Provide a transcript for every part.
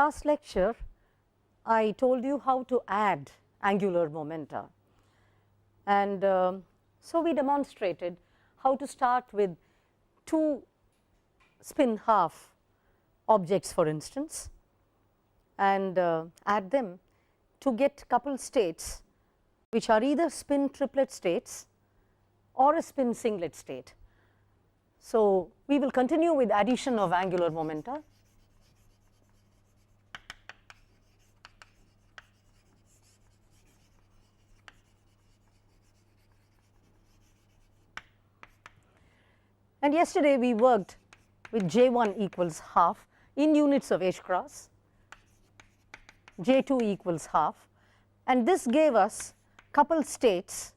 last lecture, I told you how to add angular momenta, and so we demonstrated how to start with two spin half objects, for instance, and add them to get coupled states which are either spin triplet states or a spin singlet state. So we will continue with addition of angular momenta. And yesterday we worked with J1 equals half in units of h cross, J2 equals half, and this gave us coupled states,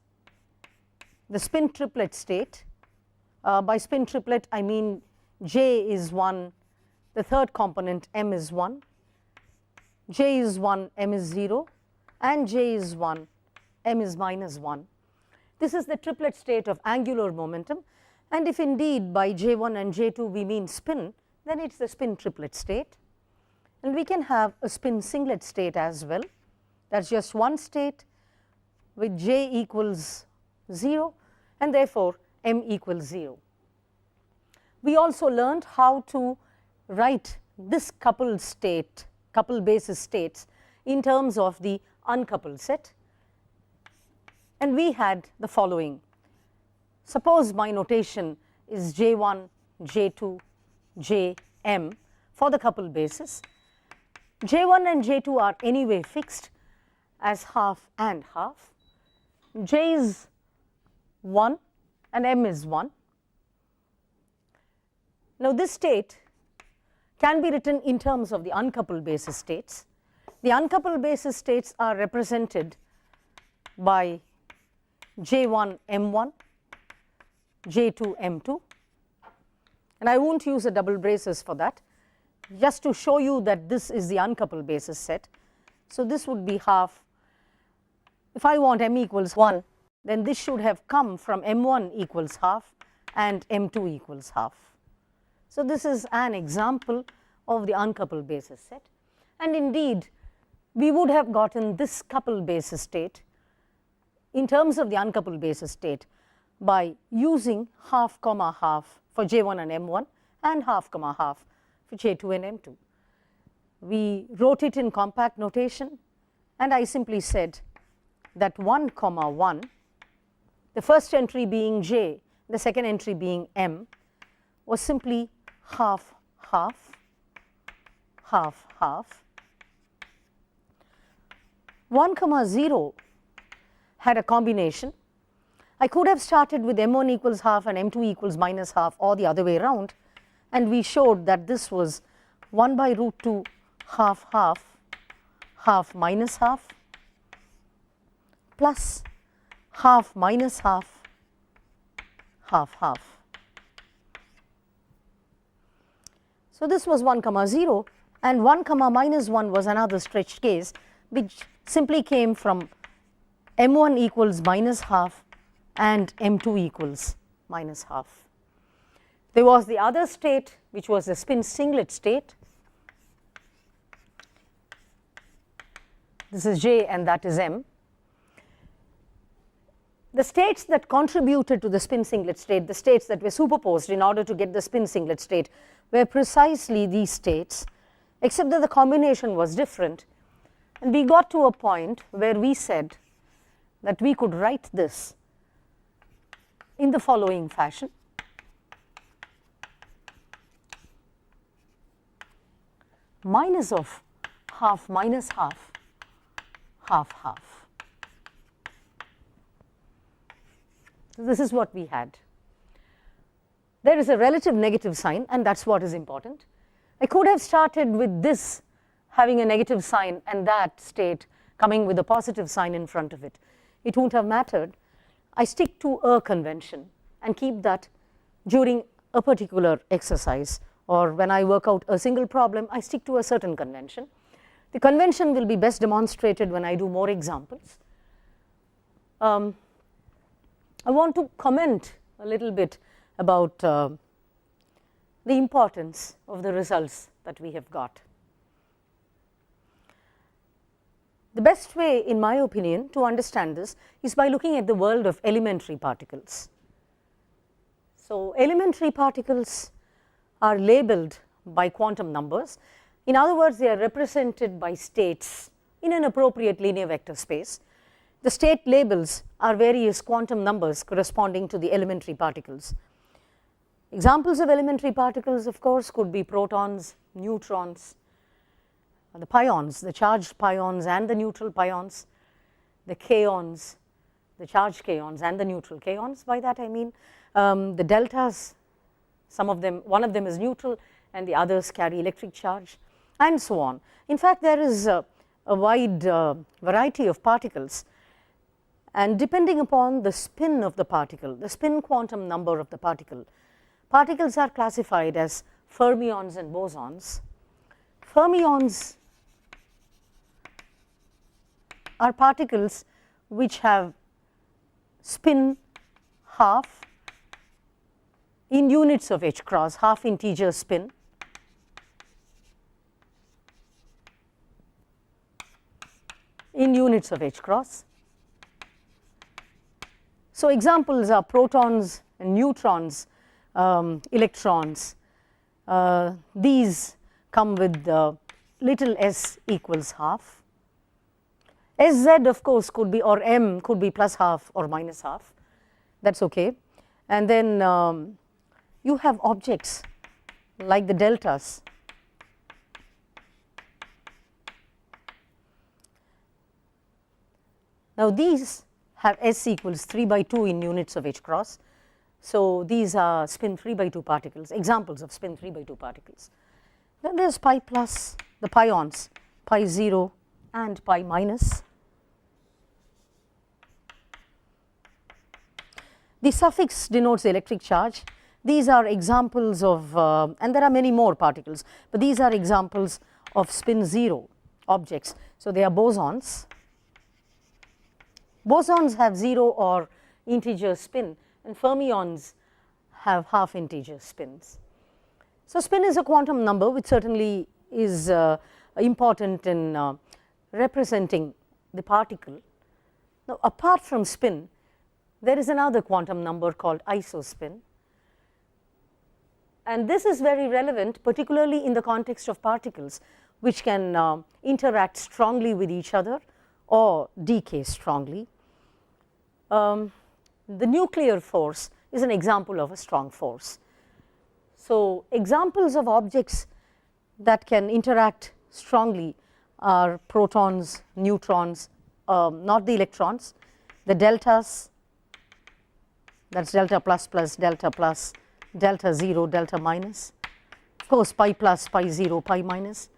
the spin triplet state. By spin triplet I mean J is 1, the third component M is 1, J is 1, M is 0, and J is 1, M is minus 1. This is the triplet state of angular momentum, and if indeed by J1 and J2 we mean spin, then it is the spin triplet state. And we can have a spin singlet state as well, that is just one state with J equals 0 and therefore M equals 0. We also learned how to write this coupled state, coupled basis states in terms of the uncoupled set, and we had the following. Suppose my notation is J1, J2, Jm for the coupled basis. J1 and J2 are anyway fixed as half and half. J is 1 and M is 1. Now this state can be written in terms of the uncoupled basis states. The uncoupled basis states are represented by J1 M1, J2 M2, and I won't use a double braces for that, just to show you that this is the uncoupled basis set. So this would be half. If I want M equals 1, then this should have come from M1 equals half and M2 equals half. So this is an example of the uncoupled basis set, and indeed we would have gotten this coupled basis state in terms of the uncoupled basis state by using half comma half for J1 and M1 and half comma half for J2 and M2. We wrote it in compact notation, and I simply said that 1 comma 1, the first entry being J, the second entry being M, was simply half half, half half. 1 comma 0 had a combination. I could have started with M1 equals half and M2 equals minus half, or the other way around, and we showed that this was 1 by root 2 half half, half minus half, plus half minus half, half half. So this was 1 comma 0, and 1 comma minus 1 was another stretched case which simply came from M1 equals minus half and M2 equals minus half. There was the other state which was the spin singlet state. This is J and that is M. The states that contributed to the spin singlet state, the states that were superposed in order to get the spin singlet state, were precisely these states, except that the combination was different, and we got to a point where we said that we could write this in the following fashion. Minus of half minus half, half half. So this is what we had. There is a relative negative sign, and that is what is important. I could have started with this having a negative sign and that state coming with a positive sign in front of it. It won't have mattered. I stick to a convention and keep that during a particular exercise, or when I work out a single problem, I stick to a certain convention. The convention will be best demonstrated when I do more examples. I want to comment a little bit about the importance of the results that we have got. The best way, in my opinion, to understand this is by looking at the world of elementary particles. So, elementary particles are labeled by quantum numbers. In other words, they are represented by states in an appropriate linear vector space. The state labels are various quantum numbers corresponding to the elementary particles. Examples of elementary particles, of course, could be protons, neutrons, the pions, the charged pions and the neutral pions, the kaons, the charged kaons and the neutral kaons. By that I mean the deltas, some of them, one of them is neutral and the others carry electric charge, and so on. In fact, there is a wide variety of particles, and depending upon the spin of the particle, the spin quantum number of the particle, particles are classified as fermions and bosons. Fermions are particles which have spin half in units of h cross, half integer spin, in units of h cross. So, examples are protons and neutrons, electrons. These come with little s equals half. Sz, of course, could be, or m could be plus half or minus half, that is okay. And then you have objects like the deltas. Now, these have s equals 3/2 in units of h cross. So, these are spin 3/2 particles, examples of spin 3/2 particles. Then there is pi plus, the pions, pi 0 and pi minus. The suffix denotes the electric charge. These are examples of, and there are many more particles, but these are examples of spin 0 objects. So, they are bosons. Bosons have 0 or integer spin, and fermions have half integer spins. So, spin is a quantum number which certainly is important in representing the particle. Now, apart from spin, there is another quantum number called isospin, and this is very relevant, particularly in the context of particles which can interact strongly with each other or decay strongly. The nuclear force is an example of a strong force. So, examples of objects that can interact strongly are protons, neutrons, not the electrons, the deltas, that is delta plus plus, delta 0, delta minus, of course pi plus, pi 0, pi minus.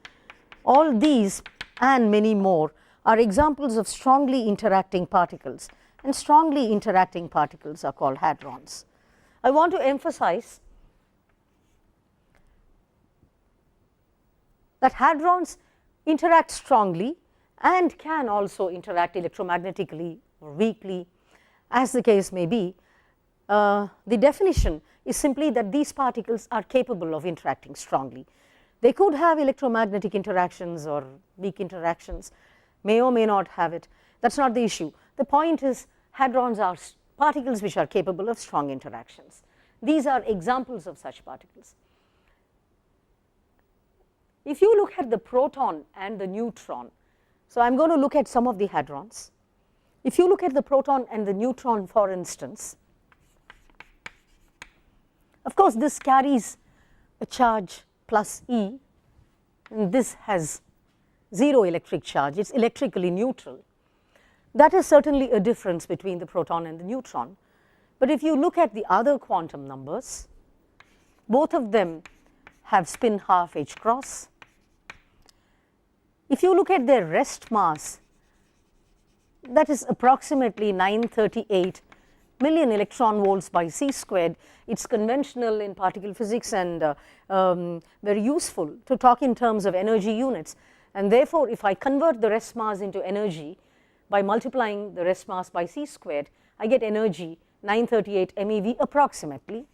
All these and many more are examples of strongly interacting particles, and strongly interacting particles are called hadrons. I want to emphasize that hadrons interact strongly and can also interact electromagnetically or weakly, as the case may be. The definition is simply that these particles are capable of interacting strongly. They could have electromagnetic interactions or weak interactions, may or may not have it. That is not the issue. The point is, hadrons are particles which are capable of strong interactions. These are examples of such particles. If you look at the proton and the neutron, so I am going to look at some of the hadrons. If you look at the proton and the neutron, for instance, of course, this carries a charge plus E, and this has 0 electric charge, it is electrically neutral. That is certainly a difference between the proton and the neutron. But if you look at the other quantum numbers, both of them have spin half h cross. If you look at their rest mass, that is approximately 938 million electron volts by c squared. It is conventional in particle physics and very useful to talk in terms of energy units, and therefore, if I convert the rest mass into energy by multiplying the rest mass by c squared, I get energy 938 MeV approximately.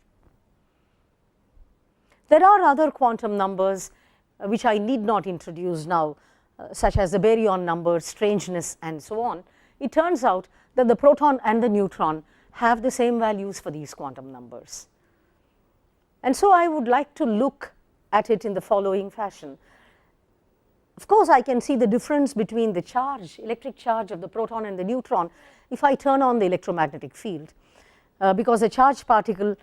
There are other quantum numbers which I need not introduce now. such as the baryon number, strangeness, and so on, it turns out that the proton and the neutron have the same values for these quantum numbers. And so I would like to look at it in the following fashion. Of course, I can see the difference between the charge, electric charge of the proton and the neutron if I turn on the electromagnetic field, because a charged particle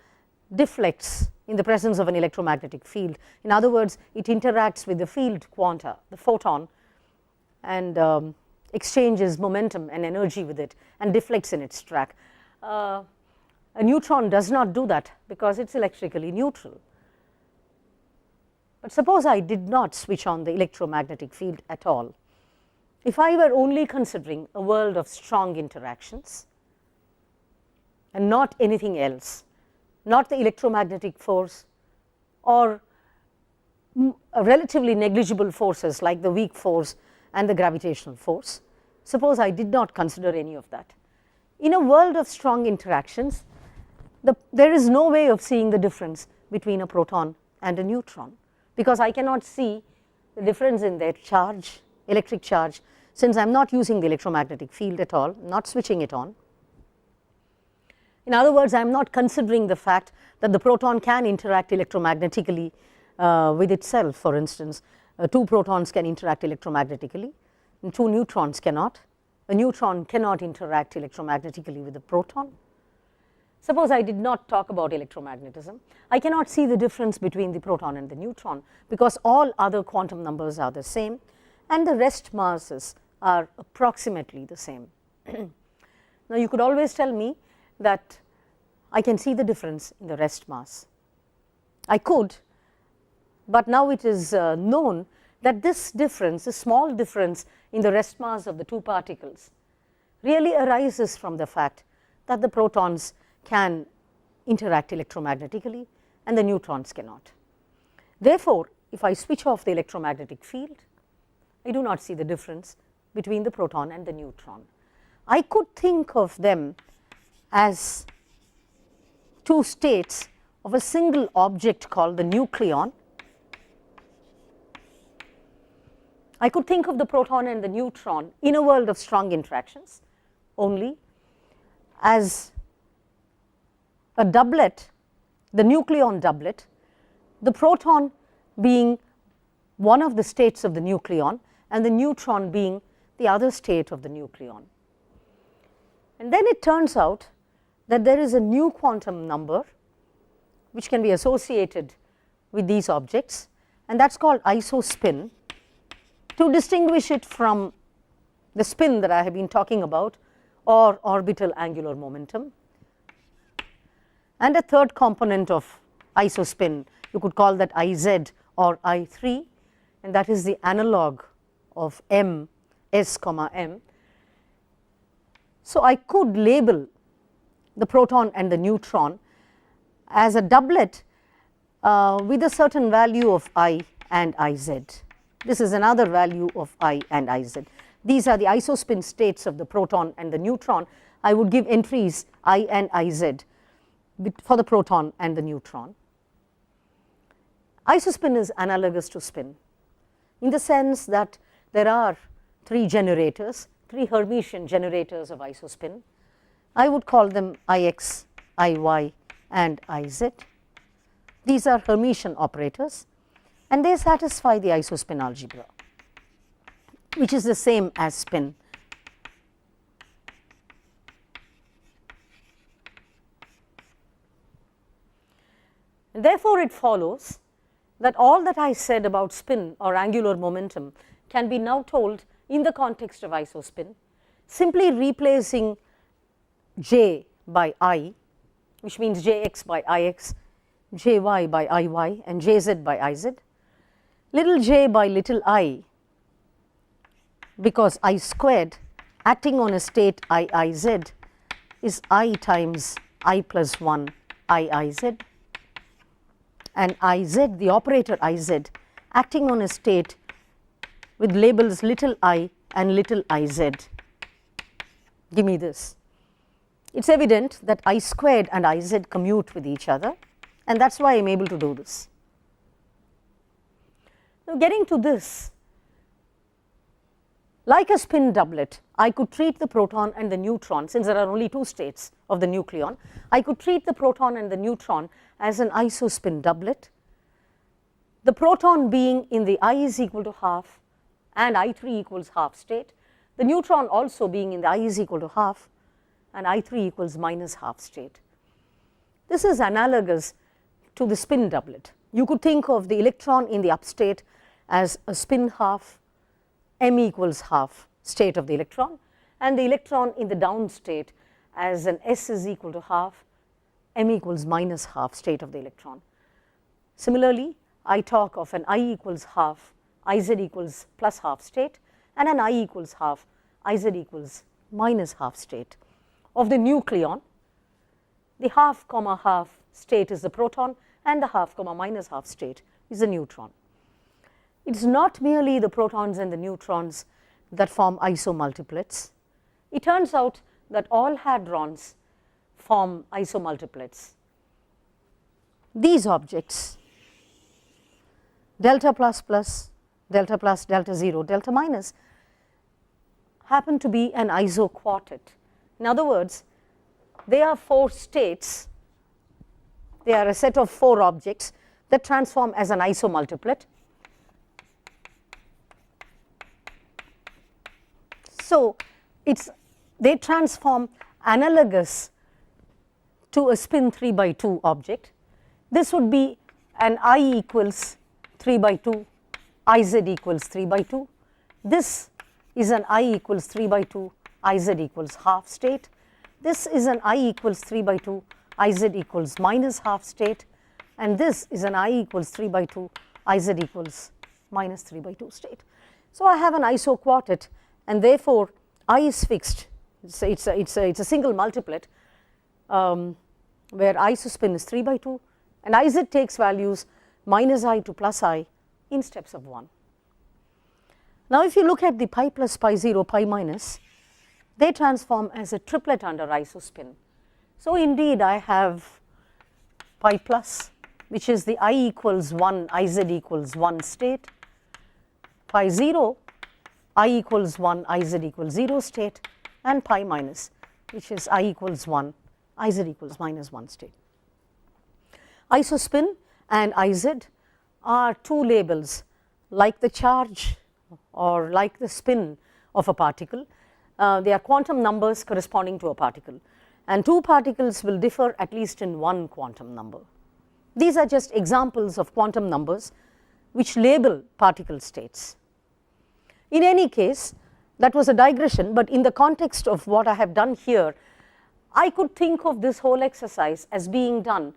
deflects in the presence of an electromagnetic field. In other words, it interacts with the field quanta, the photon, and exchanges momentum and energy with it and deflects in its track. A neutron does not do that because it is electrically neutral. But suppose I did not switch on the electromagnetic field at all. If I were only considering a world of strong interactions and not anything else, not the electromagnetic force or relatively negligible forces like the weak force and the gravitational force, suppose I did not consider any of that. In a world of strong interactions, there is no way of seeing the difference between a proton and a neutron, because I cannot see the difference in their charge, electric charge, since I am not using the electromagnetic field at all, not switching it on. In other words, I am not considering the fact that the proton can interact electromagnetically with itself. For instance, two protons can interact electromagnetically and two neutrons cannot. A neutron cannot interact electromagnetically with a proton. Suppose I did not talk about electromagnetism. I cannot see the difference between the proton and the neutron because all other quantum numbers are the same and the rest masses are approximately the same. Now, you could always tell me that I can see the difference in the rest mass. I could, but now it is known that this difference, this small difference in the rest mass of the two particles really arises from the fact that the protons can interact electromagnetically and the neutrons cannot. Therefore, if I switch off the electromagnetic field, I do not see the difference between the proton and the neutron. I could think of them as two states of a single object called the nucleon. I could think of the proton and the neutron in a world of strong interactions only as a doublet, the nucleon doublet, the proton being one of the states of the nucleon and the neutron being the other state of the nucleon. And then it turns out that there is a new quantum number which can be associated with these objects, and that is called isospin, to distinguish it from the spin that I have been talking about, or orbital angular momentum. And a third component of isospin, you could call that Iz or I3, and that is the analog of m, s comma m. So I could label the proton and the neutron as a doublet with a certain value of I and Iz. This is another value of I and Iz. These are the isospin states of the proton and the neutron. I would give entries I and Iz for the proton and the neutron. Isospin is analogous to spin in the sense that there are three generators, three Hermitian generators of isospin. I would call them Ix, Iy and Iz. These are Hermitian operators and they satisfy the isospin algebra, which is the same as spin. And therefore, it follows that all that I said about spin or angular momentum can be now told in the context of isospin, simply replacing j by I, which means jx by ix, jy by iy and jz by iz, little j by little I, because I squared acting on a state Iiz is I times I plus 1 Iiz, and Iz, the operator Iz, acting on a state with labels little I and little Iz. Give me this. It is evident that I squared and Iz commute with each other, and that is why I am able to do this. Now, getting to this, Like a spin doublet, I could treat the proton and the neutron, since there are only two states of the nucleon, I could treat the proton and the neutron as an isospin doublet, the proton being in the I is equal to half and I3 equals half state, the neutron also being in the I is equal to half and I3 equals minus half state. This is analogous to the spin doublet. You could think of the electron in the up state as a spin half, m equals half state of the electron, and the electron in the down state as an s is equal to half, m equals minus half state of the electron. Similarly, I talk of an I equals half, Iz equals plus half state, and an I equals half, Iz equals minus half state of the nucleon. The half comma half state is the proton and the half comma minus half state is the neutron. It is not merely the protons and the neutrons that form isomultiplets. It turns out that all hadrons form isomultiplets. These objects, delta plus plus, delta 0, delta minus, happen to be an isoquartet. In other words, they are 4 states, they are a set of 4 objects that transform as an isomultiplet. So, they transform analogous to a spin 3 by 2 object. This would be an I equals 3 by 2, Iz equals 3 by 2. This is an I equals 3 by 2, Iz equals half state. This is an I equals 3 by 2, Iz equals minus half state, and this is an I equals 3 by 2, Iz equals minus 3 by 2 state. So, I have an isoquartet, and therefore, I is fixed. It's a single multiplet where isospin is 3 by 2 and Iz takes values minus I to plus I in steps of 1. Now, if you look at the pi plus pi 0 pi minus, they transform as a triplet under isospin. So, indeed I have pi plus, which is the I equals 1 Iz equals 1 state, pi 0 I equals 1 Iz equals 0 state, and pi minus, which is I equals 1 Iz equals minus 1 state. Isospin and Iz are 2 labels like the charge or like the spin of a particle. They are quantum numbers corresponding to a particle, and 2 particles will differ at least in 1 quantum number. These are just examples of quantum numbers which label particle states. In any case, that was a digression, but in the context of what I have done here, I could think of this whole exercise as being done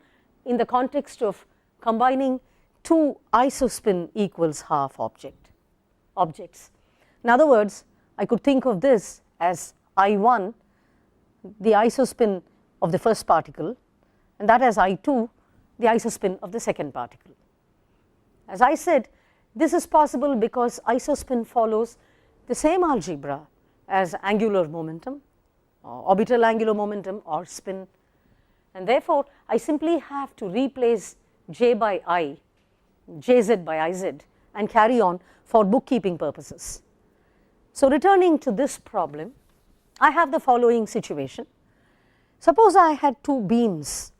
in the context of combining 2 isospin equals half objects. In other words, I could think of this as I1, the isospin of the first particle, and that as I2, the isospin of the second particle. As I said, this is possible because isospin follows the same algebra as angular momentum, or orbital angular momentum, or spin, and therefore, I simply have to replace j by I, jz by Iz, and carry on for bookkeeping purposes. So, returning to this problem, I have the following situation. Suppose I had 2 beams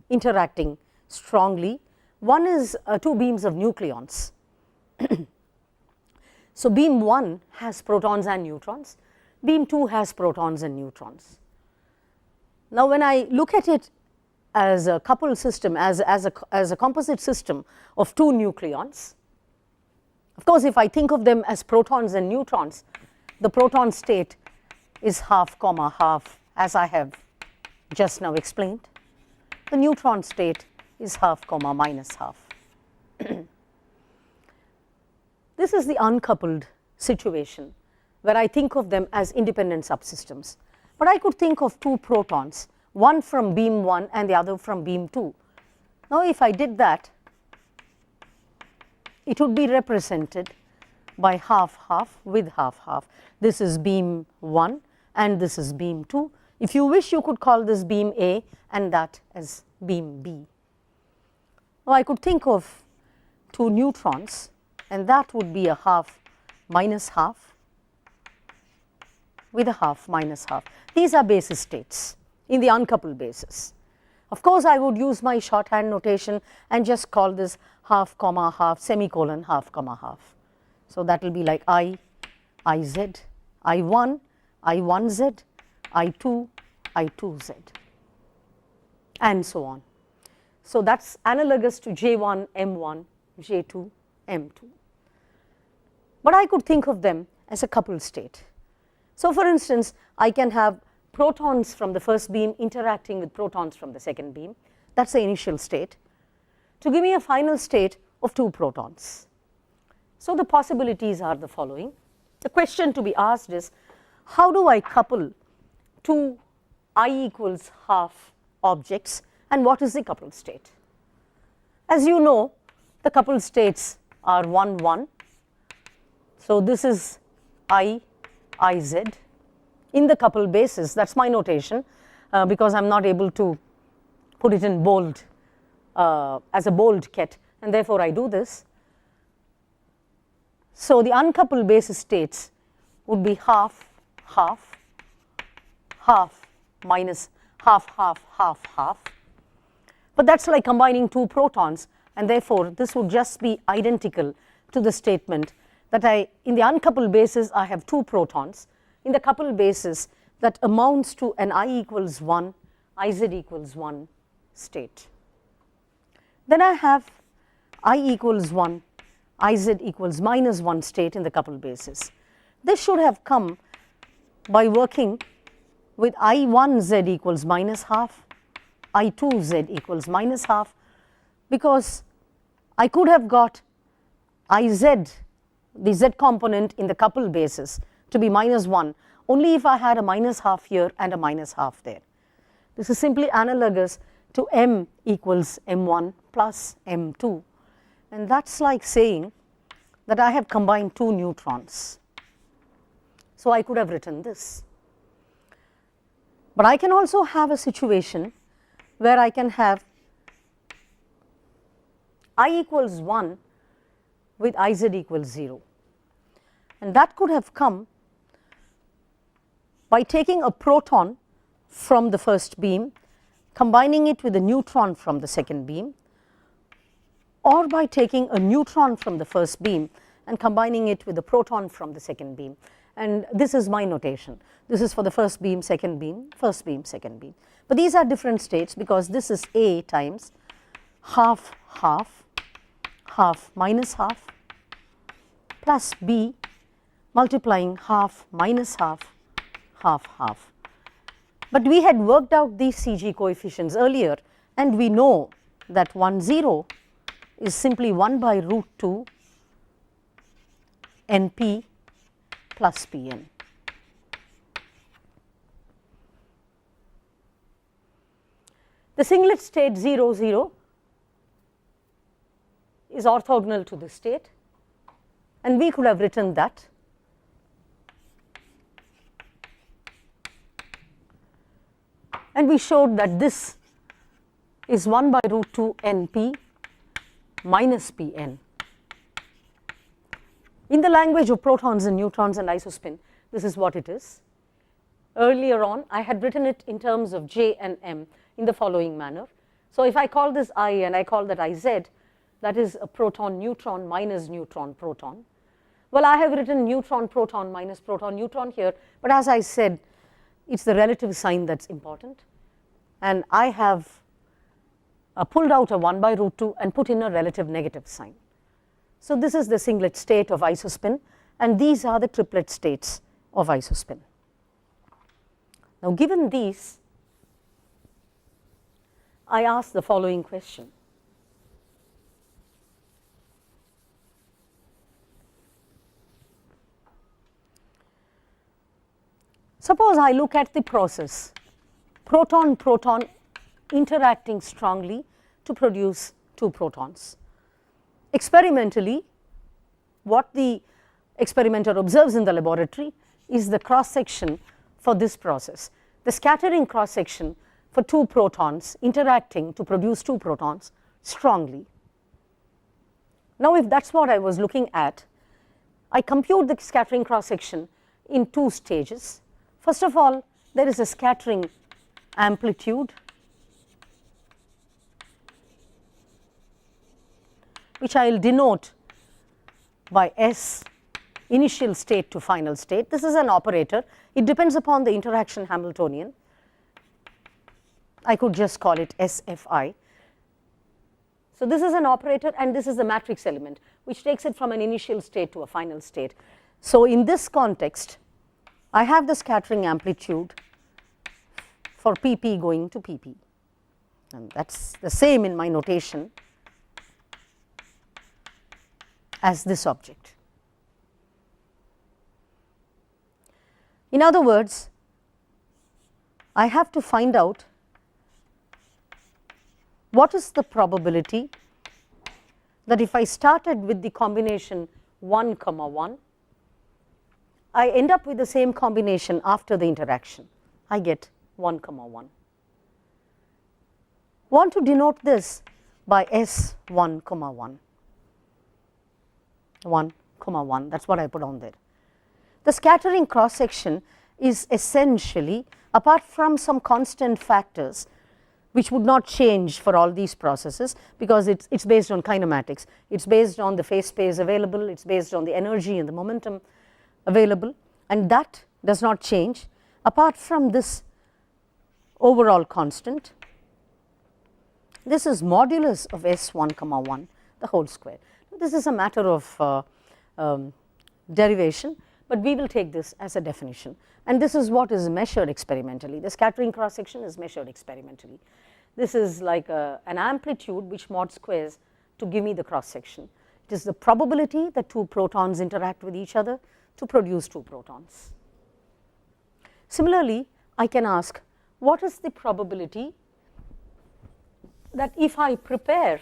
interacting strongly. One is 2 beams of nucleons. So, beam 1 has protons and neutrons, beam 2 has protons and neutrons. Now, when I look at it as a coupled system, as a composite system of 2 nucleons, of course, if I think of them as protons and neutrons, the proton state is half comma half, as I have just now explained. The neutron state is half comma minus half. This is the uncoupled situation where I think of them as independent subsystems, but I could think of 2 protons, one from beam 1 and the other from beam 2. Now, if I did that, it would be represented by half half with half half. This is beam 1 and this is beam 2. If you wish, you could call this beam A and that as beam B. Now, I could think of 2 neutrons, and that would be a half minus half, with a half minus half. These are basis states in the uncoupled basis. Of course, I would use my shorthand notation and just call this half comma half semicolon half comma half. So that will be like I, Iz, I1, I1z, I2, I2z, and so on. So that is analogous to J1, M1, J2, M2. But I could think of them as a coupled state. So for instance, I can have protons from the first beam interacting with protons from the second beam. That is the initial state, to give me a final state of 2 protons. So the possibilities are the following. The question to be asked is, how do I couple 2 I equals half objects, and what is the coupled state? As you know, the coupled states are 1, 1. So this is I, Iz. In the coupled basis, that is my notation, because I am not able to put it in bold as a bold ket, and therefore I do this. So the uncoupled basis states would be half, half, half minus half, half, half, half. But that is like combining 2 protons, and therefore this would just be identical to the statement that in the uncoupled basis I have 2 protons. In the coupled basis, that amounts to an I equals 1, Iz equals 1 state. Then I have I equals 1, Iz equals minus 1 state in the coupled basis. This should have come by working with I1z equals minus half, I2z equals minus half, because I could have got Iz, the z component in the coupled basis, to be minus 1 only if I had a minus half here and a minus half there. This is simply analogous to M equals M1 plus M2, and that is like saying that I have combined 2 neutrons. So I could have written this. But I can also have a situation where I can have I equals 1 with Iz equals 0, and that could have come by taking a proton from the first beam, combining it with a neutron from the second beam, or by taking a neutron from the first beam and combining it with a proton from the second beam. And this is my notation. This is for the first beam, second beam, first beam, second beam. But these are different states, because this is A times half, half, half minus half, plus B multiplying half minus half, half, half. But we had worked out these CG coefficients earlier, and we know that 1, 0 is simply 1 by root 2 NP plus Pn. The singlet state 0, 0 is orthogonal to this state, and we could have written that and we showed that this is 1 by root 2 Np minus Pn. In the language of protons and neutrons and isospin, this is what it is. Earlier on, I had written it in terms of J and M in the following manner. So if I call this I and I call that Iz, that is a proton neutron minus neutron proton. Well, I have written neutron proton minus proton neutron here, but as I said, it's the relative sign that's important, and I have pulled out a 1 by root 2 and put in a relative negative sign. So this is the singlet state of isospin, and these are the triplet states of isospin. Now, given these, I ask the following question. Suppose I look at the process, proton-proton interacting strongly to produce 2 protons. Experimentally, what the experimenter observes in the laboratory is the cross section for this process, the scattering cross section for 2 protons interacting to produce 2 protons strongly. Now, if that is what I was looking at, I compute the scattering cross section in 2 stages. First of all, there is a scattering amplitude which I will denote by S initial state to final state. This is an operator. It depends upon the interaction Hamiltonian. I could just call it SFI. So this is an operator, and this is the matrix element which takes it from an initial state to a final state. So in this context, I have the scattering amplitude for PP going to PP, and that's the same in my notation as this object. In other words, I have to find out what is the probability that if I started with the combination 1, 1, I end up with the same combination after the interaction. I get 1, 1. Want to denote this by S 1, 1. 1, 1, that's what I put on there. The scattering cross section is essentially, apart from some constant factors which would not change for all these processes, because it's based on kinematics, it's based on the phase space available, it's based on the energy and the momentum available, and that does not change. Apart from this overall constant, this is modulus of S 1, 1, the whole square. This is a matter of derivation, but we will take this as a definition, and this is what is measured experimentally. The scattering cross section is measured experimentally. This is like an amplitude which mod squares to give me the cross section. It is the probability that two protons interact with each other to produce two protons. Similarly, I can ask, what is the probability that if I prepare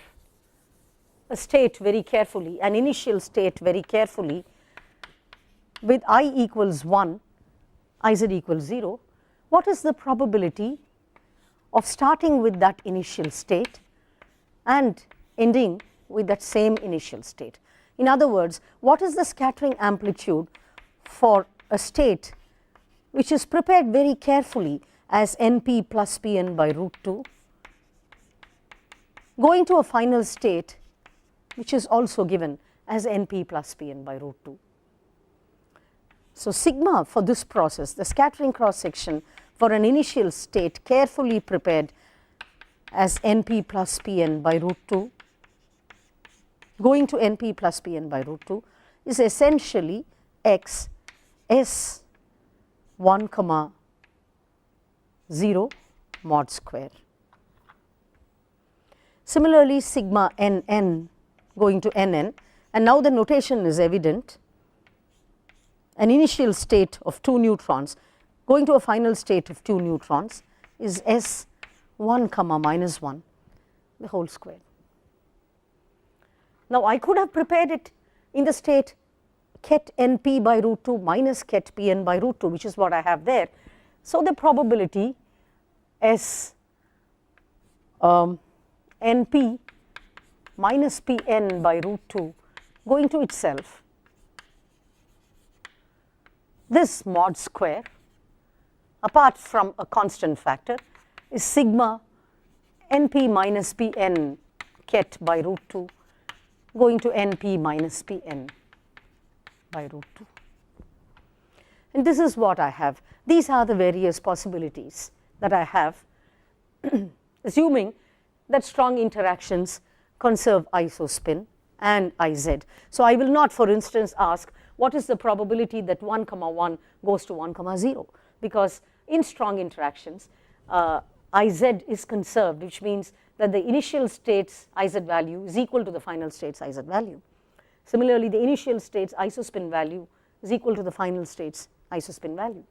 a state very carefully, an initial state very carefully, with I equals 1, Iz equals 0, what is the probability of starting with that initial state and ending with that same initial state? In other words, what is the scattering amplitude for a state which is prepared very carefully as NP plus Pn by root 2, going to a final state which is also given as Np plus Pn by root 2. So sigma for this process, the scattering cross section for an initial state carefully prepared as Np plus Pn by root 2, going to Np plus Pn by root 2, is essentially x S 1, 0 mod square. Similarly, sigma Nn going to Nn, and now the notation is evident. An initial state of 2 neutrons going to a final state of 2 neutrons is S 1, minus 1, the whole square. Now, I could have prepared it in the state ket Np by root 2 minus ket Pn by root 2, which is what I have there. So, the probability S Np minus Pn by root 2 going to itself, this mod square apart from a constant factor is sigma Np minus Pn ket by root 2 going to Np minus Pn by root 2. And this is what I have. These are the various possibilities that I have, assuming that strong interactions conserve isospin and Iz. So, I will not, for instance, ask what is the probability that 1, 1 goes to 1, 0, because in strong interactions Iz is conserved, which means that the initial state's Iz value is equal to the final state's Iz value. Similarly, the initial state's isospin value is equal to the final state's isospin value,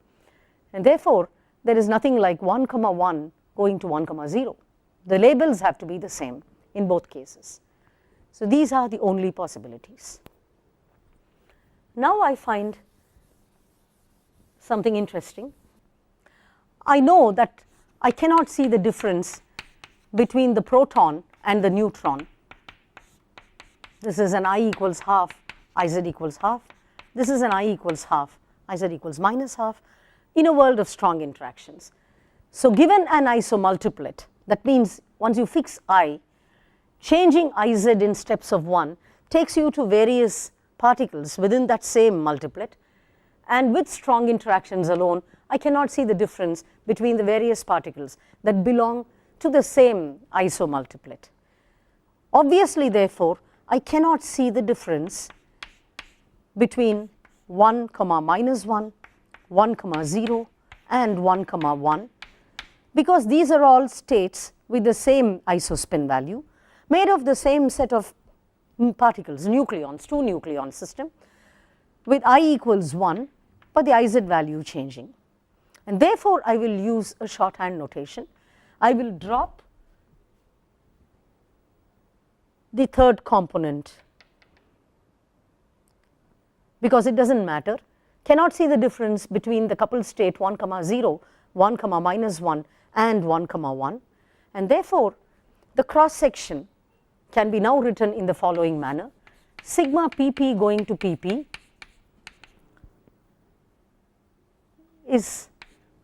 and therefore, there is nothing like 1, 1 going to 1, 0. The labels have to be the same in both cases. So, these are the only possibilities. Now, I find something interesting. I know that I cannot see the difference between the proton and the neutron. This is an I equals half, Iz equals half. This is an I equals half, Iz equals minus half. in a world of strong interactions. So given an isomultiplet, that means once you fix I, changing Iz in steps of 1 takes you to various particles within that same multiplet, and with strong interactions alone, I cannot see the difference between the various particles that belong to the same isomultiplet. Obviously, therefore, I cannot see the difference between 1, minus 1, 1, 0, and 1, 1, because these are all states with the same isospin value, made of the same set of particles, nucleons, 2 nucleon system, with I equals 1, but the Iz value changing. And therefore, I will use a shorthand notation. I will drop the third component because it does not matter, cannot see the difference between the coupled state 1, 0, 1, minus 1, and 1, 1, and therefore, the cross section can be now written in the following manner: sigma pp going to pp is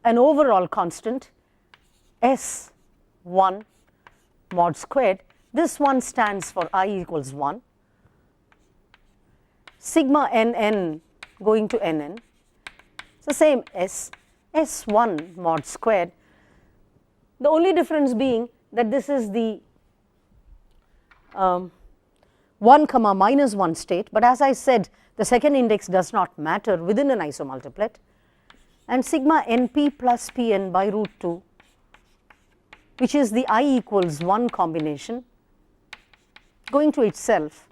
an overall constant S1 mod squared. This one stands for I equals 1. Sigma nn going to nn, it's the same S1 mod squared. The only difference being that this is the 1, minus 1 state, but as I said, the second index does not matter within an isomultiplet, and sigma np plus pn by root 2, which is the I equals 1 combination going to itself.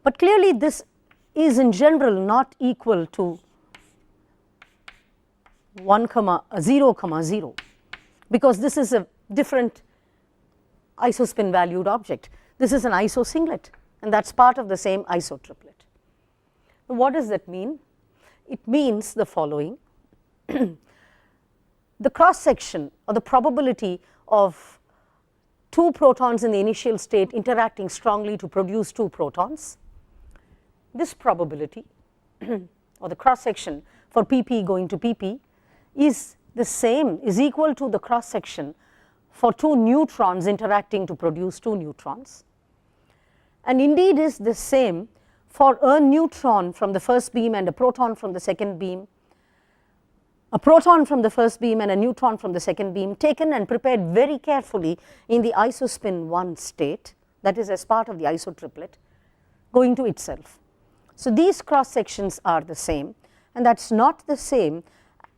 But clearly, this is in general not equal to 1, 0, 0, because this is a different isospin valued object. This is an isosinglet, and that is part of the same isotriplet. Now, what does that mean? It means the following. The cross section, or the probability of 2 protons in the initial state interacting strongly to produce 2 protons, this probability or the cross section for pp going to pp is the same, is equal to the cross section for 2 neutrons interacting to produce 2 neutrons, and indeed is the same for a neutron from the first beam and a proton from the second beam, a proton from the first beam and a neutron from the second beam, taken and prepared very carefully in the isospin 1 state, that is as part of the isotriplet, going to itself. So these cross sections are the same, and that is not the same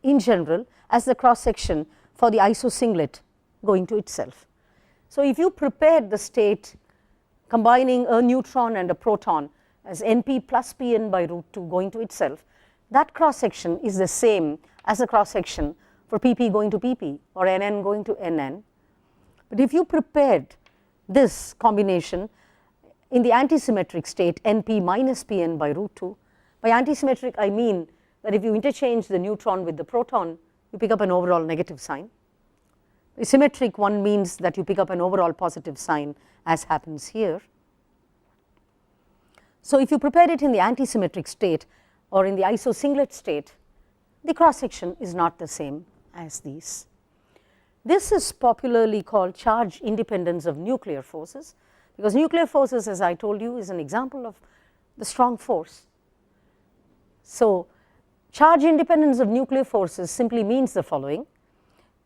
in general as the cross section for the isosinglet going to itself. So if you prepared the state combining a neutron and a proton as np plus pn by root 2 going to itself, that cross section is the same as the cross section for pp going to pp or nn going to nn. But if you prepared this combination in the antisymmetric state np minus pn by root 2, by antisymmetric I mean that if you interchange the neutron with the proton, you pick up an overall negative sign. The symmetric one means that you pick up an overall positive sign, as happens here. So if you prepare it in the antisymmetric state or in the isosinglet state, the cross section is not the same as these. This is popularly called charge independence of nuclear forces, because nuclear forces, as I told you, is an example of the strong force. So charge independence of nuclear forces simply means the following: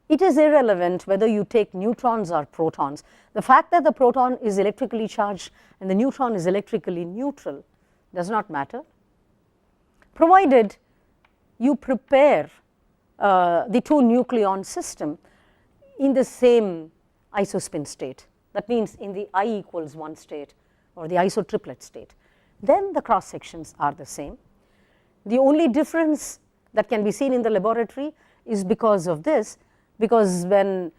it is irrelevant whether you take neutrons or protons. The fact that the proton is electrically charged and the neutron is electrically neutral does not matter, provided you prepare the 2 nucleon system in the same isospin state. That means in the I equals 1 state or the isotriplet state. Then the cross sections are the same. The only difference that can be seen in the laboratory is because of this, because when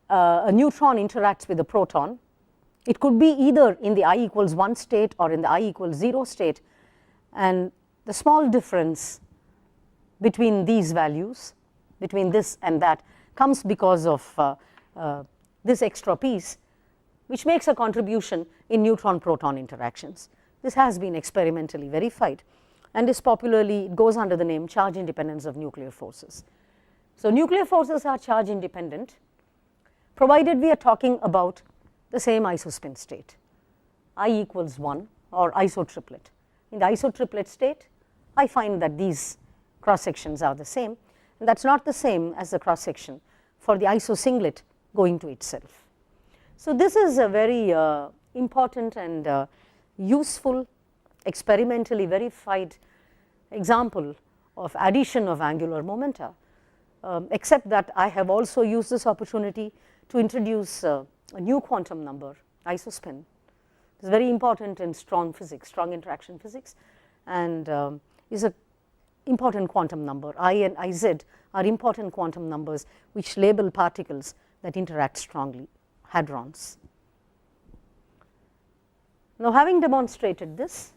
a neutron interacts with a proton, it could be either in the I equals 1 state or in the I equals 0 state, and the small difference between these values, between this and that, comes because of this extra piece, which makes a contribution in neutron-proton interactions. This has been experimentally verified and is popularly, it goes under the name charge independence of nuclear forces. So, nuclear forces are charge independent provided we are talking about the same isospin state, I equals 1 or isotriplet. In the isotriplet state, I find that these cross sections are the same, and that is not the same as the cross section for the isosinglet going to itself. So, this is a very important and useful, experimentally verified example of addition of angular momenta, except that I have also used this opportunity to introduce a new quantum number, isospin. It is very important in strong physics, strong interaction physics, and is an important quantum number. I and Iz are important quantum numbers which label particles that interact strongly, hadrons. Now, having demonstrated this,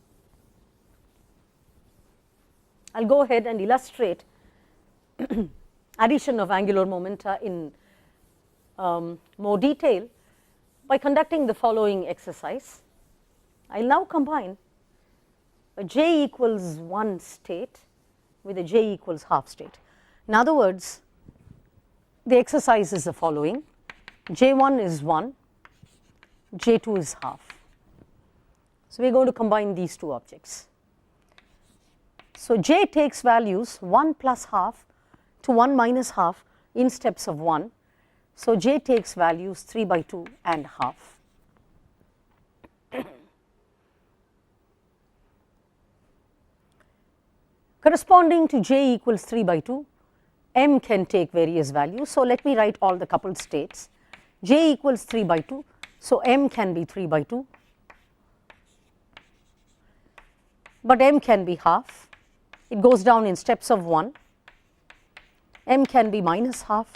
I will go ahead and illustrate addition of angular momenta in more detail by conducting the following exercise. I will now combine a j equals 1 state with a j equals half state. In other words, the exercise is the following: j1 is 1, j2 is half. So, we are going to combine these two objects. So, j takes values 1 plus half to 1 minus half in steps of 1. So, j takes values 3 by 2 and half. Corresponding to j equals 3 by 2, m can take various values. So, let me write all the coupled states. J equals 3 by 2, so m can be 3 by 2, but m can be half. It goes down in steps of 1. M can be minus half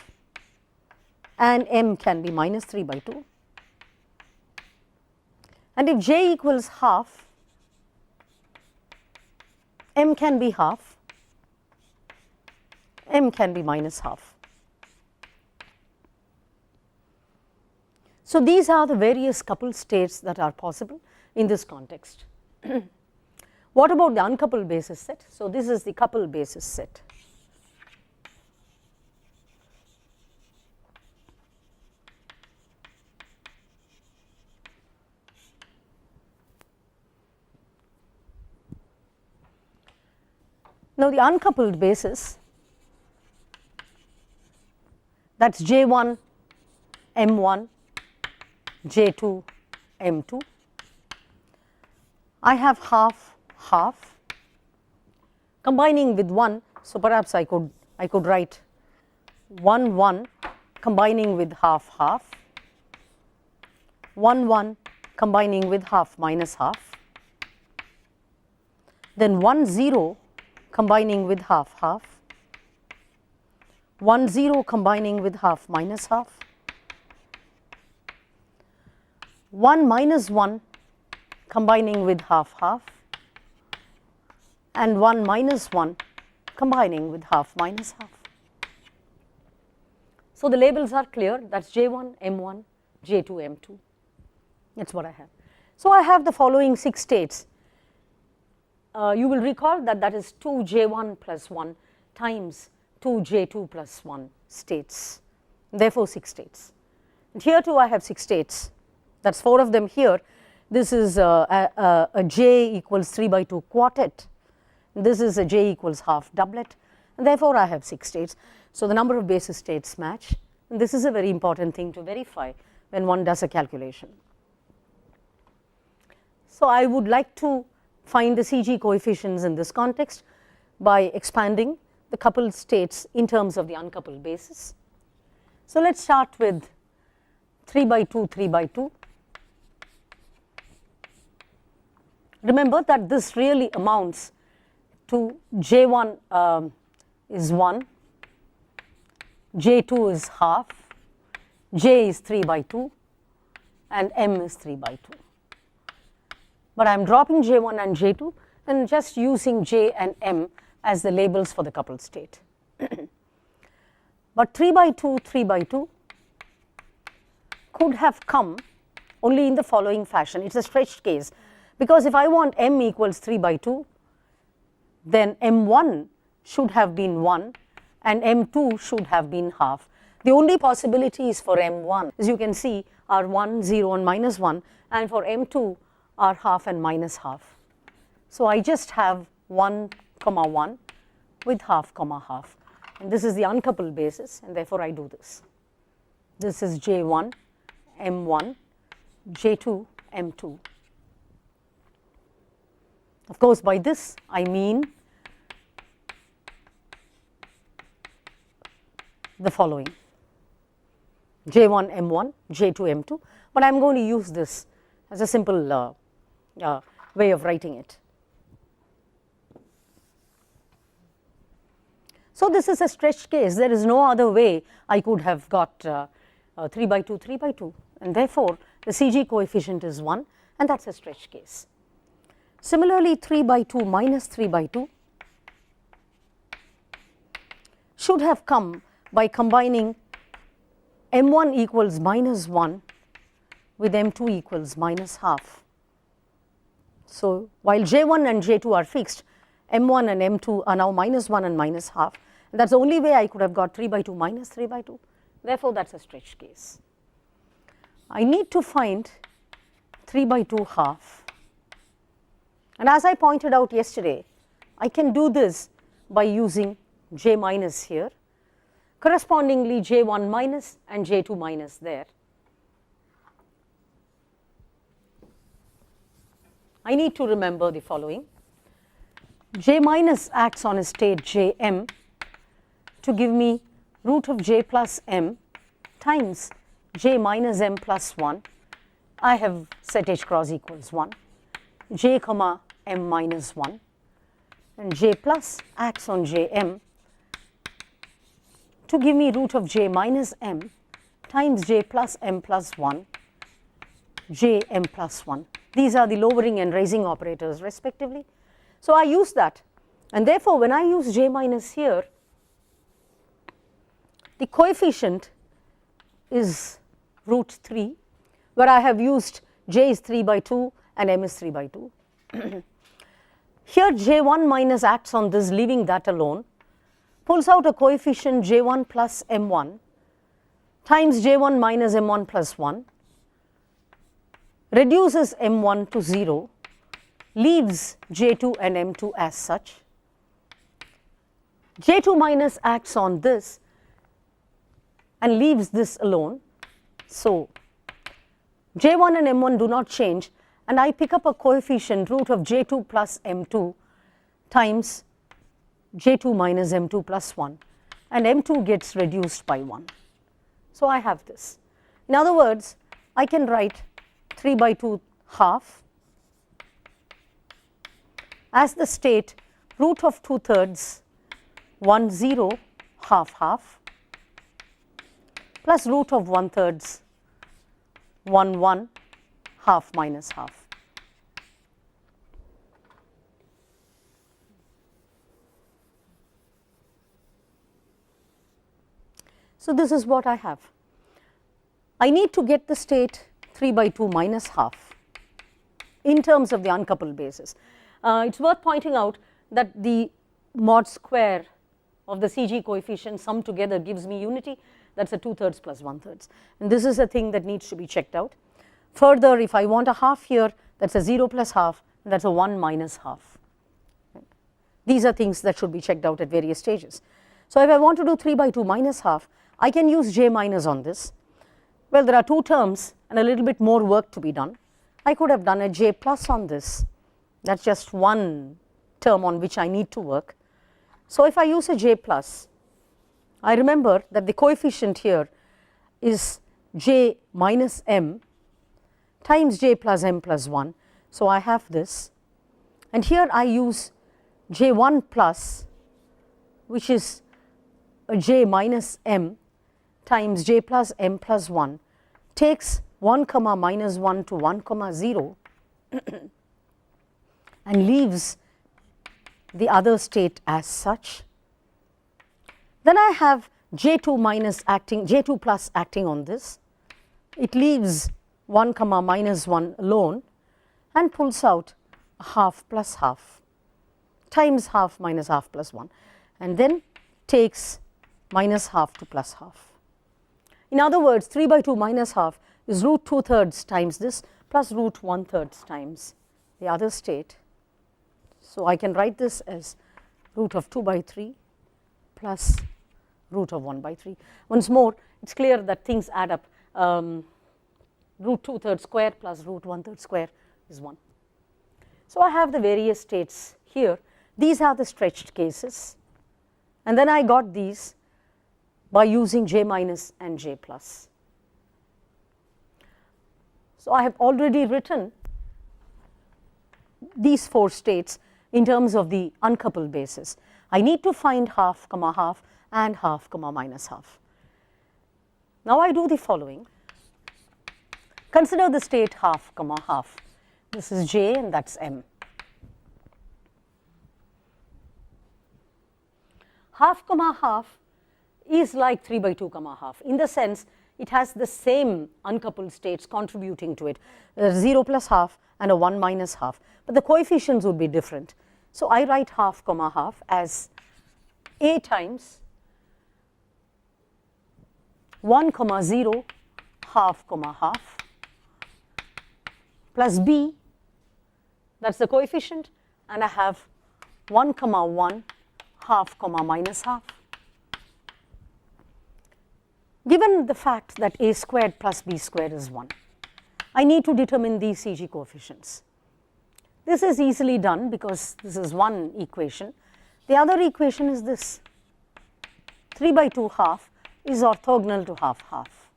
and m can be minus 3 by 2. And if j equals half, m can be half, m can be minus half. So, these are the various coupled states that are possible in this context. What about the uncoupled basis set? So, this is the coupled basis set. Now, the uncoupled basis, that is J1 M1, J2 M2. I have half half combining with 1. So, perhaps I could write 1 1 combining with half half, 1 1 combining with half minus half, then 1 0 combining with half half, 1 0 combining with half minus half, 1 minus 1 combining with half half, and 1 minus 1 combining with half minus half. So, the labels are clear, that is J1 M1, J2 M2, that is what I have. So, I have the following 6 states. You will recall that that is 2 J1 plus 1 times 2 J2 plus 1 states, therefore 6 states. And here too I have 6 states, that is 4 of them here. This is a j equals 3 by 2 quartet, this is a j equals half doublet, and therefore I have 6 states. So, the number of basis states match, and this is a very important thing to verify when one does a calculation. So, I would like to find the CG coefficients in this context by expanding the coupled states in terms of the uncoupled basis. So, let us start with 3 by 2, 3 by 2. Remember that this really amounts to J1 is 1, J2 is half, J is 3 by 2 and M is 3 by 2. But I am dropping J1 and J2 and just using J and M as the labels for the coupled state. But 3 by 2, 3 by 2 could have come only in the following fashion. It is a stretched case, because if I want m equals 3 by 2, then m1 should have been 1 and m2 should have been half. The only possibilities for m1, as you can see, are 1, 0 and minus 1, and for m2 are half and minus half. So I just have 1 comma 1 with half comma half, and this is the uncoupled basis, and therefore I do this. This is J1 m1 J2 m2. Of course, by this I mean the following: J1 m1 J2 m2, but I am going to use this as a simple way of writing it. So this is a stretched case. There is no other way I could have got 3 by 2, 3 by 2, and therefore the CG coefficient is 1, and that's a stretched case. Similarly, 3 by 2 minus 3 by 2 should have come by combining m1 equals minus 1 with m2 equals minus half. So while J1 and J2 are fixed, m1 and m2 are now minus 1 and minus half, and that's the only way I could have got 3 by 2 minus 3 by 2. Therefore, that's a stretched case. I need to find 3 by 2 half, and as I pointed out yesterday, I can do this by using J minus here, correspondingly J1 minus and J2 minus there. I need to remember the following: J minus acts on a state Jm to give me root of J plus m times J minus m plus 1. I have set H cross equals 1, J comma m minus 1, and J plus acts on Jm to give me root of J minus m times J plus m plus 1, J m plus 1. These are the lowering and raising operators respectively. So I use that, and therefore when I use J minus here, the coefficient is root 3, where I have used J is 3 by 2 and m is 3 by 2. Here J1 minus acts on this, leaving that alone, pulls out a coefficient J1 plus m1 times J1 minus m1 plus 1, reduces m1 to 0, leaves J2 and m2 as such. J2 minus acts on this and leaves this alone. So J1 and m1 do not change, and I pick up a coefficient root of J2 plus m2 times J2 minus m2 plus 1, and m2 gets reduced by 1. So I have this. In other words, I can write 3 by 2 half as the state root of 2/3 1 0 half half plus root of 1/3 1 1 half minus half. So this is what I have. I need to get the state 3 by 2 minus half in terms of the uncoupled basis. It's worth pointing out that the mod square of the CG coefficient summed together gives me unity. That's a 2/3 plus 1/3, and this is a thing that needs to be checked out. Further, if I want a half here, that's a 0 plus half, and that's a 1 minus half. These are things that should be checked out at various stages. So if I want to do 3 by 2 minus half, I can use J minus on this. Well, there are two terms and a little bit more work to be done. I could have done a J plus on this. That's just one term on which I need to work. So if I use a J plus, I remember that the coefficient here is J minus m times J plus m plus 1. So I have this, and here I use J1 plus, which is a J minus m times J plus m plus 1, takes 1 comma minus 1 to 1 comma 0 and leaves the other state as such. Then I have J2 minus acting, J2 plus acting on this. It leaves 1 comma minus 1 alone, and pulls out half plus half times half minus half plus 1, and then takes minus half to plus half. In other words, 3 by 2 minus half is root 2/3 times this plus root 1/3 times the other state. So I can write this as root of 2 by 3 plus root of 1 by 3. Once more, it is clear that things add up. Root 2/3 square plus root 1/3 square is 1. So I have the various states here. These are the stretched cases, and then I got these by using j minus and j plus. So I have already written these 4 states in terms of the uncoupled basis. I need to find half comma half and half comma minus half. Now I do the following. Consider the state half comma half. This is j and that is m. Half comma half is like 3 by 2 comma half in the sense it has the same uncoupled states contributing to it, 0 plus half and a 1 minus half, but the coefficients would be different. So I write half comma half as a times 1 comma 0 half comma half plus b, that is the coefficient, and I have 1 comma 1 half comma minus half. Given the fact that a squared plus b squared is 1, I need to determine these CG coefficients. This is easily done because this is one equation. The other equation is this: 3 by 2 half is orthogonal to half half.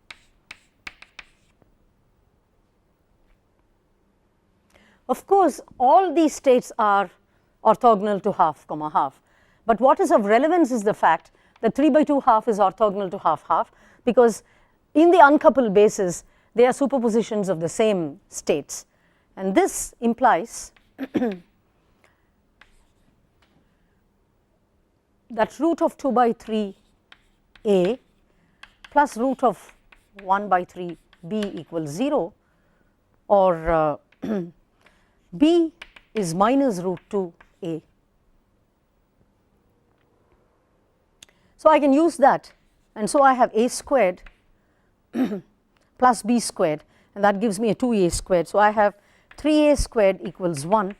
Of course, all these states are orthogonal to half comma half, but what is of relevance is the fact that 3 by 2 half is orthogonal to half half, because in the uncoupled basis they are superpositions of the same states, and this implies that root of 2 by 3 a plus root of 1 by 3 b equals 0, or b is minus root 2 a. So I can use that, and so I have a squared plus b squared, and that gives me a 2a squared. So I have 3a squared equals 1,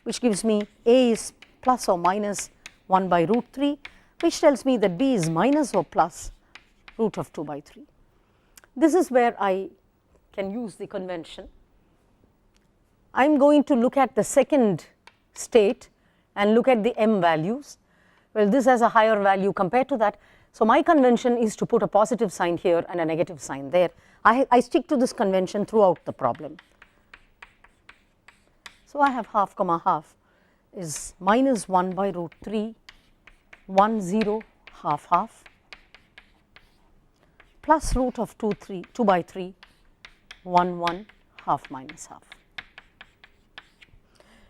which gives me a is plus or minus 1 by root 3, which tells me that b is minus or plus root of 2 by 3. This is where I can use the convention. I am going to look at the second state and look at the m values. Well, this has a higher value compared to that, so my convention is to put a positive sign here and a negative sign there. I stick to this convention throughout the problem. So I have half comma half is minus 1 by root 3, 1 0 half half plus root of 2 by 3, 1 1 half minus half.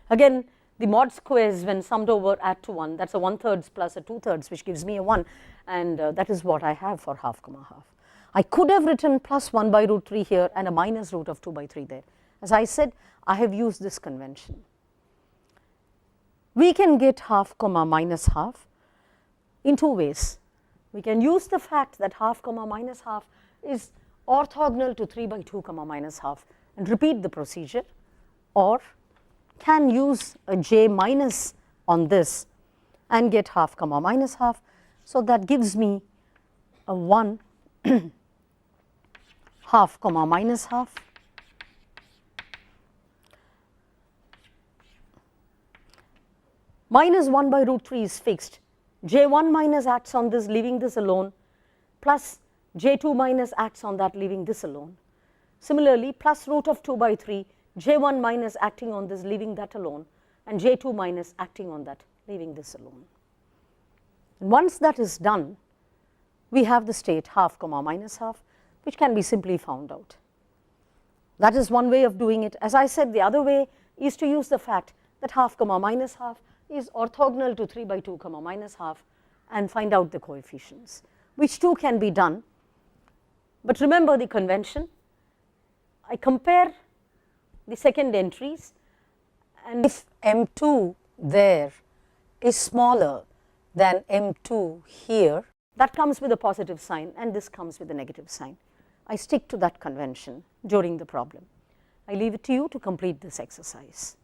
Again, the mod squares when summed over add to 1, that is a 1/3 plus a 2/3, which gives me a 1, and that is what I have for half comma half. I could have written plus 1 by root 3 here and a minus root of 2 by 3 there. As I said, I have used this convention. We can get half comma minus half in 2 ways. We can use the fact that half comma minus half is orthogonal to 3 by 2 comma minus half and repeat the procedure, or can use a j minus on this and get half comma minus half. So that gives me a 1 half comma minus half minus 1 by root 3 is fixed. j1 minus acts on this, leaving this alone, plus j2 minus acts on that, leaving this alone. Similarly, plus root of 2 by 3, j1 minus acting on this, leaving that alone, and j2 minus acting on that, leaving this alone. And once that is done, we have the state half comma minus half, which can be simply found out. That is one way of doing it. As I said, the other way is to use the fact that half comma minus half is orthogonal to 3 by 2 comma minus half and find out the coefficients, which too can be done. But remember the convention. I compare the second entries And if M2 there is smaller than M2 here, that comes with a positive sign and this comes with a negative sign. I stick to that convention during the problem. I leave it to you to complete this exercise.